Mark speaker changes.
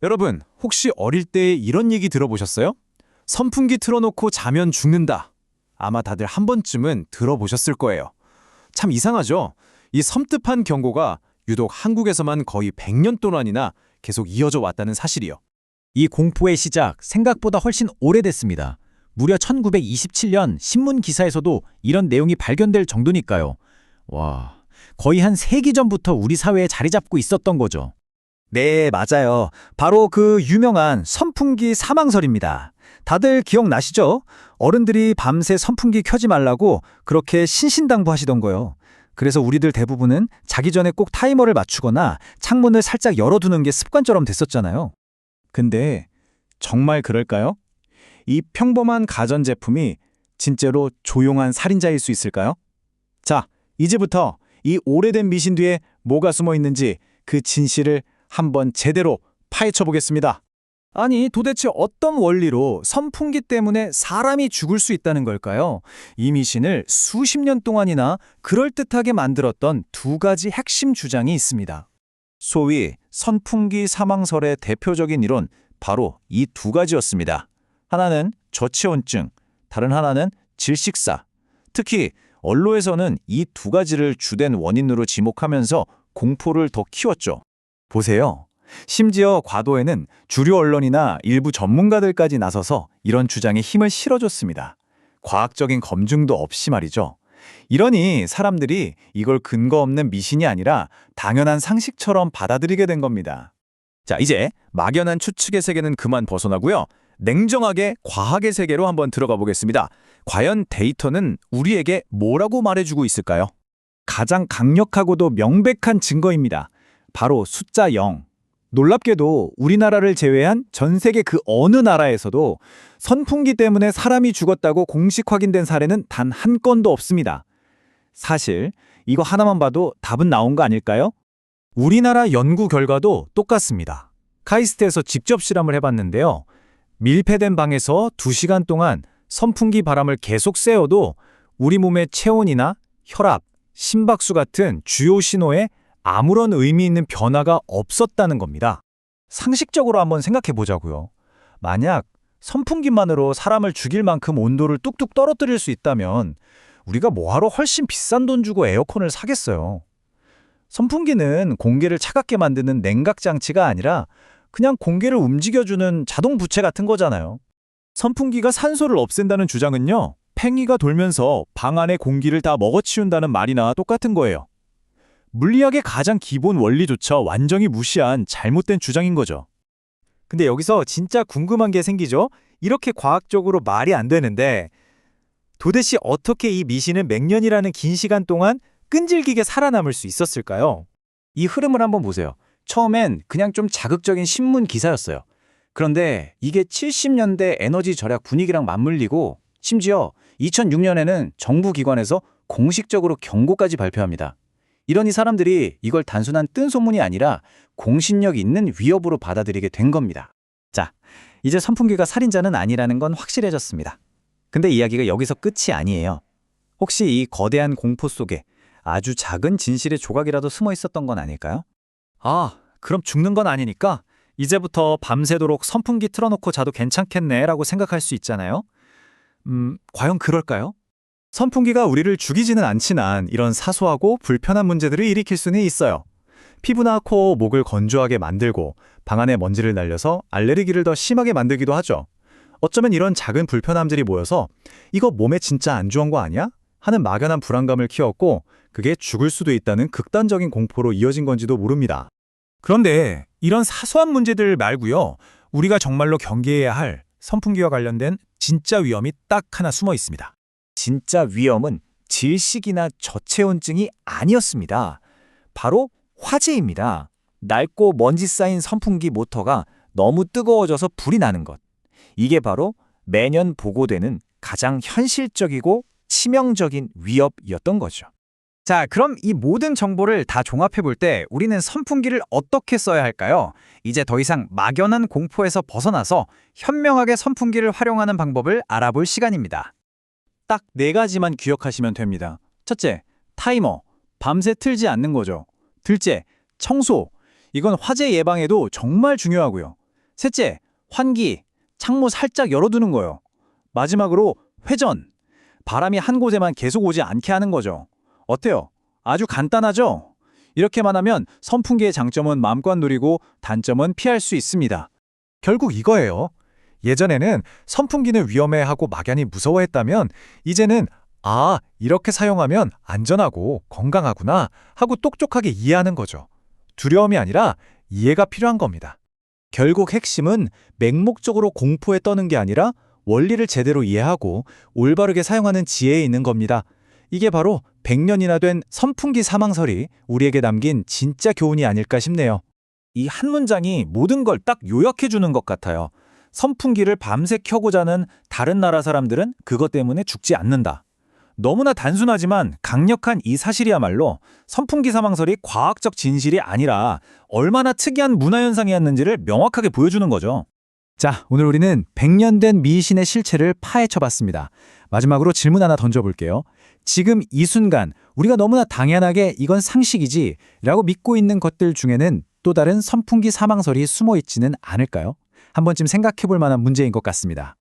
Speaker 1: 여러분, 혹시 어릴 때 이런 얘기 들어보셨어요? 선풍기 틀어놓고 자면 죽는다. 아마 다들 한 번쯤은 들어보셨을 거예요. 참 이상하죠? 이 섬뜩한 경고가 유독 한국에서만 거의 100년 동안이나 계속 이어져 왔다는 사실이요.
Speaker 2: 이 공포의 시작 생각보다 훨씬 오래됐습니다. 무려 1927년 신문 기사에서도 이런 내용이 발견될 정도니까요. 와, 거의 한 세기 전부터 우리 사회에 자리 잡고 있었던 거죠.
Speaker 3: 네, 맞아요. 바로 그 유명한 선풍기 사망설입니다. 다들 기억나시죠? 어른들이 밤새 선풍기 켜지 말라고 그렇게 신신당부하시던 거요. 그래서 우리들 대부분은 자기 전에 꼭 타이머를 맞추거나 창문을 살짝 열어두는 게 습관처럼 됐었잖아요.
Speaker 1: 근데 정말 그럴까요? 이 평범한 가전제품이 진짜로 조용한 살인자일 수 있을까요? 자, 이제부터 이 오래된 미신 뒤에 뭐가 숨어 있는지 그 진실을 한번 제대로 파헤쳐 보겠습니다.
Speaker 3: 아니, 도대체 어떤 원리로 선풍기 때문에 사람이 죽을 수 있다는 걸까요? 이 미신을 수십 년 동안이나 그럴듯하게 만들었던 두 가지 핵심 주장이 있습니다.
Speaker 4: 소위 선풍기 사망설의 대표적인 이론, 바로 이 두 가지였습니다. 하나는 저체온증, 다른 하나는 질식사. 특히 언론에서는 이 두 가지를 주된 원인으로 지목하면서 공포를 더 키웠죠.
Speaker 3: 보세요. 심지어 과도에는 주류 언론이나 일부 전문가들까지 나서서 이런 주장에 힘을 실어줬습니다. 과학적인 검증도 없이 말이죠. 이러니 사람들이 이걸 근거 없는 미신이 아니라 당연한 상식처럼 받아들이게 된 겁니다.
Speaker 1: 자, 이제 막연한 추측의 세계는 그만 벗어나고요. 냉정하게 과학의 세계로 한번 들어가 보겠습니다. 과연 데이터는 우리에게 뭐라고 말해주고 있을까요?
Speaker 3: 가장 강력하고도 명백한 증거입니다. 바로 숫자 0. 놀랍게도 우리나라를 제외한 전 세계 그 어느 나라에서도 선풍기 때문에 사람이 죽었다고 공식 확인된 사례는 단 한 건도 없습니다. 사실 이거 하나만 봐도 답은 나온 거 아닐까요? 우리나라 연구 결과도 똑같습니다. 카이스트에서 직접 실험을 해봤는데요. 밀폐된 방에서 2시간 동안 선풍기 바람을 계속 쐬어도 우리 몸의 체온이나 혈압, 심박수 같은 주요 신호에 아무런 의미 있는 변화가 없었다는 겁니다. 상식적으로 한번 생각해 보자고요. 만약 선풍기만으로 사람을 죽일 만큼 온도를 뚝뚝 떨어뜨릴 수 있다면 우리가 뭐하러 훨씬 비싼 돈 주고 에어컨을 사겠어요. 선풍기는 공기를 차갑게 만드는 냉각 장치가 아니라 그냥 공기를 움직여주는 자동 부채 같은 거잖아요. 선풍기가 산소를 없앤다는 주장은요, 팽이가 돌면서 방 안의 공기를 다 먹어치운다는 말이나 똑같은 거예요. 물리학의 가장 기본 원리조차 완전히 무시한 잘못된 주장인 거죠. 근데 여기서 진짜 궁금한 게 생기죠? 이렇게 과학적으로 말이 안 되는데 도대체 어떻게 이 미신은 몇 년이라는 긴 시간 동안 끈질기게 살아남을 수 있었을까요? 이 흐름을 한번 보세요. 처음엔 그냥 좀 자극적인 신문 기사였어요. 그런데 이게 70년대 에너지 절약 분위기랑 맞물리고 심지어 2006년에는 정부 기관에서 공식적으로 경고까지 발표합니다. 이러니 사람들이 이걸 단순한 뜬소문이 아니라 공신력 있는 위협으로 받아들이게 된 겁니다. 자, 이제 선풍기가 살인자는 아니라는 건 확실해졌습니다. 근데 이야기가 여기서 끝이 아니에요. 혹시 이 거대한 공포 속에 아주 작은 진실의 조각이라도 숨어 있었던 건 아닐까요? 아, 그럼 죽는 건 아니니까 이제부터 밤새도록 선풍기 틀어놓고 자도 괜찮겠네 라고 생각할 수 있잖아요. 과연 그럴까요? 선풍기가 우리를 죽이지는 않지만 이런 사소하고 불편한 문제들을 일으킬 수는 있어요. 피부나 코, 목을 건조하게 만들고 방 안에 먼지를 날려서 알레르기를 더 심하게 만들기도 하죠. 어쩌면 이런 작은 불편함들이 모여서 이거 몸에 진짜 안 좋은 거 아니야? 하는 막연한 불안감을 키웠고 그게 죽을 수도 있다는 극단적인 공포로 이어진 건지도 모릅니다. 그런데 이런 사소한 문제들 말고요. 우리가 정말로 경계해야 할 선풍기와 관련된 진짜 위험이 딱 하나 숨어 있습니다. 진짜 위험은 질식이나 저체온증이 아니었습니다. 바로 화재입니다. 낡고 먼지 쌓인 선풍기 모터가 너무 뜨거워져서 불이 나는 것. 이게 바로 매년 보고되는 가장 현실적이고 치명적인 위협이었던 거죠. 자, 그럼 이 모든 정보를 다 종합해 볼 때 우리는 선풍기를 어떻게 써야 할까요? 이제 더 이상 막연한 공포에서 벗어나서 현명하게 선풍기를 활용하는 방법을 알아볼 시간입니다. 딱 4가지만 기억하시면 됩니다. 첫째, 타이머. 밤새 틀지 않는 거죠. 둘째, 청소. 이건 화재 예방에도 정말 중요하고요. 셋째, 환기, 창문 살짝 열어두는 거요. 마지막으로 회전, 바람이 한 곳에만 계속 오지 않게 하는 거죠. 어때요? 아주 간단하죠? 이렇게만 하면 선풍기의 장점은 마음껏 누리고 단점은 피할 수 있습니다.
Speaker 1: 결국 이거예요. 예전에는 선풍기는 위험해하고 막연히 무서워했다면 이제는 이렇게 사용하면 안전하고 건강하구나 하고 똑똑하게 이해하는 거죠. 두려움이 아니라 이해가 필요한 겁니다. 결국 핵심은 맹목적으로 공포에 떠는 게 아니라 원리를 제대로 이해하고 올바르게 사용하는 지혜에 있는 겁니다. 이게 바로 100년이나 된 선풍기 사망설이 우리에게 남긴 진짜 교훈이 아닐까 싶네요.
Speaker 3: 이 한 문장이 모든 걸 딱 요약해 주는 것 같아요. 선풍기를 밤새 켜고 자는 다른 나라 사람들은 그것 때문에 죽지 않는다. 너무나 단순하지만 강력한 이 사실이야말로 선풍기 사망설이 과학적 진실이 아니라 얼마나 특이한 문화현상이었는지를 명확하게 보여주는 거죠.
Speaker 1: 자, 오늘 우리는 100년 된 미신의 실체를 파헤쳐봤습니다. 마지막으로 질문 하나 던져볼게요. 지금 이 순간 우리가 너무나 당연하게 이건 상식이지 라고 믿고 있는 것들 중에는 또 다른 선풍기 사망설이 숨어 있지는 않을까요? 한 번쯤 생각해 볼 만한 문제인 것 같습니다.